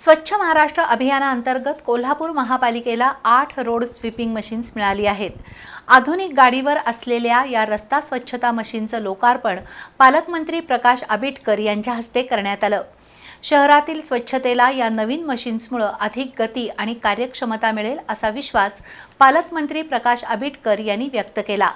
स्वच्छ महाराष्ट्र अभियानाअंतर्गत कोल्हापूर महापालिकेला 8 रोड स्वीपिंग मशीन्स मिळाली आहेत। आधुनिक गाडीवर असलेल्या या रस्ता स्वच्छता मशीनचं लोकार्पण पालकमंत्री प्रकाश आबिटकर यांच्या हस्ते करण्यात आलं। शहरातील स्वच्छतेला या नवीन मशीन्समुळे अधिक गती आणि कार्यक्षमता मिळेल असा विश्वास पालकमंत्री प्रकाश आबिटकर यांनी व्यक्त केला।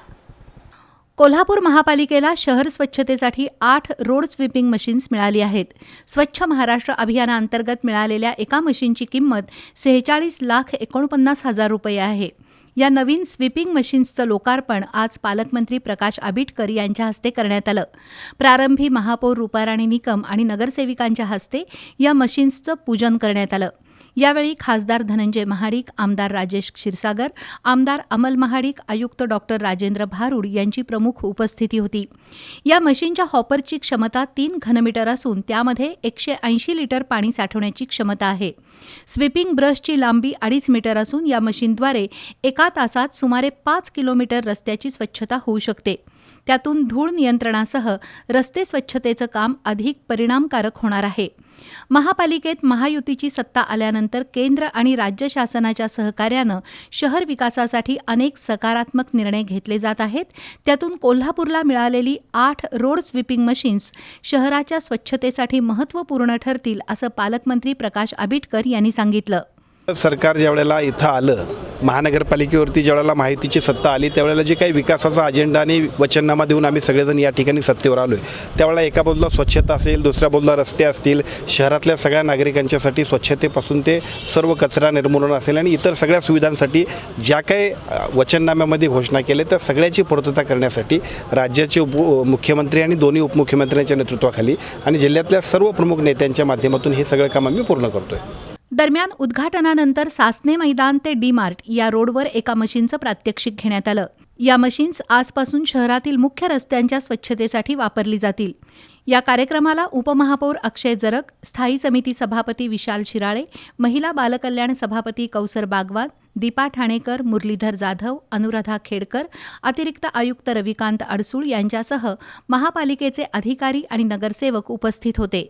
कोल्हापूर महापालिकेला शहर स्वच्छतेसाठी 8 रोड स्वीपिंग मशीन्स मिळाली आहेत। स्वच्छ महाराष्ट्र अभियानाअंतर्गत मिळालेल्या एका मशीनची किंमत 46,49,000 रुपये आहे। या नवीन स्वीपिंग मशीन्सचं लोकार्पण आज पालकमंत्री प्रकाश आबिटकर यांच्या हस्ते करण्यात आलं। प्रारंभी महापौर रूपाराणी निकम आणि नगरसेविकांच्या हस्ते या मशीन्सचं पूजन करण्यात आलं। यावेळी खासदार धनंजय महाडिक, आमदार राजेश क्षीरसागर, आमदार अमल महाडिक, आयुक्त डॉक्टर राजेंद्र भारुड यांची प्रमुख उपस्थिती होती। या मशीनच्या हॉपरची क्षमता 3 घनमीटर असून त्यामध्ये 180 लिटर पाणी साठवण्याची क्षमता आहे। स्वीपिंग ब्रशची लांबी 2.5 मीटर असून या मशीनद्वारे एका तासात सुमारे 5 किलोमीटर रस्त्याची स्वच्छता होऊ शकते। त्यातून धूळ नियंत्रणासह रस्ते स्वच्छतेचं काम अधिक परिणामकारक होणार आहे। महापालिकेत महायुतीची सत्ता आल्यानंतर केंद्र आणि राज्य शासनाच्या सहकार्यानं शहर विकासासाठी अनेक सकारात्मक निर्णय घेतले जात आहेत। त्यातून कोल्हापूरला मिळालेली 8 रोड स्वीपिंग मशीन्स शहराच्या स्वच्छतेसाठी महत्त्वपूर्ण ठरतील असं पालकमंत्री प्रकाश आबिटकर यांनी सांगितलं। सरकार ज्यावेळेला इथं आलं, महानगरपालिकेवरती ज्यावेळेला महायुतीची सत्ता आली, त्यावेळेला जे काही विकासाचा अजेंडा आणि वचननामा देऊन आम्ही सगळेजण या ठिकाणी सत्तेवर आलो आहे, त्यावेळेला एका बाजूला स्वच्छता असेल, दुसऱ्या बाजूला रस्ते असतील, शहरातल्या सगळ्या नागरिकांच्यासाठी स्वच्छतेपासून ते सर्व कचरा निर्मूलन असेल आणि इतर सगळ्या सुविधांसाठी ज्या काही वचननाम्यामध्ये घोषणा केल्या त्या सगळ्याची पूर्तता करण्यासाठी राज्याचे मुख्यमंत्री आणि दोन्ही उपमुख्यमंत्र्यांच्या नेतृत्वाखाली आणि जिल्ह्यातल्या सर्व प्रमुख नेत्यांच्या माध्यमातून हे सगळं काम आम्ही पूर्ण करतोय। दरम्यान उद्घाटनानंतर सासने मैदान ते डी-मार्ट या रोडवर एका मशीनचं प्रात्यक्षिक घेण्यात आलं। या मशीन्स आजपासून शहरातील मुख्य रस्त्यांच्या स्वच्छतेसाठी वापरली जातील। या कार्यक्रमाला उपमहापौर अक्षय जरग, स्थायी समिती सभापती विशाल शिराळे, महिला बालकल्याण सभापती कौसर बागवान, दीपा ठाणेकर, मुरलीधर जाधव, अनुराधा खेडकर, अतिरिक्त आयुक्त रविकांत अडसूळ यांच्यासह महापालिकेचे अधिकारी आणि नगरसेवक उपस्थित होते।